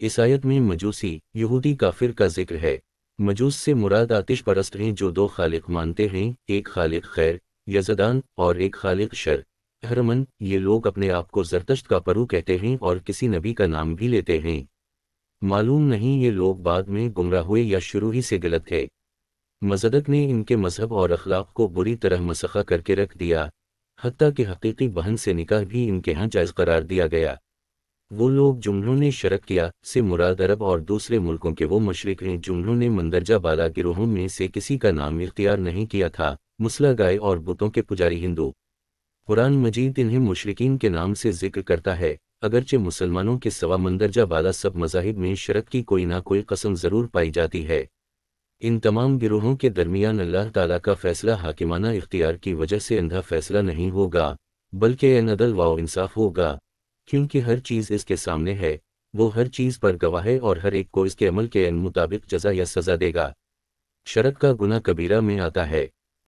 इस आयत में मजूसी यहूदी काफिर का जिक्र है। मजूस से मुराद आतिश परस्त हैं जो दो खालिक मानते हैं, एक खालिक खैर यज़दान और एक खालिक शर हरमन। ये लोग अपने आप को ज़रतश्त का परू कहते हैं और किसी नबी का नाम भी लेते हैं। मालूम नहीं ये लोग बाद में गुमराह हुए या शुरू ही से गलत थे। मज़दक ने इनके मजहब और अखलाक को बुरी तरह मसखा करके रख दिया, हत्ता कि हकीकी बहन से निकाह भी इनके यहाँ जायज़ करार दिया गया। वो लोग जिन्होंने शरक किया से मुराद अरब और दूसरे मुल्कों के वो मुशरिक हैं जिन्होंने मंदरजा बाला गिरोहों में से किसी का नाम इख्तियार नहीं किया था, मुसला गाय और बुतों के पुजारी हिंदू। कुरान मजीद इन्हें मुशरिकीन के नाम से जिक्र करता है, अगरचे मुसलमानों के सिवा मंदरजा बाला सब मज़ाहिब में शरक की कोई ना कोई कसम ज़रूर पाई जाती है। इन तमाम गिरोहों के दरमियान अल्लाह ताला का फैसला हाकिमाना इख्तियार की वजह से अंधा फैसला नहीं होगा, बल्कि अदल व इंसाफ होगा, क्योंकि हर चीज़ इसके सामने है, वो हर चीज़ पर गवाह है और हर एक को इसके अमल के मुताबिक जज़ा या सज़ा देगा। शरक का गुनाह कबीरा में आता है।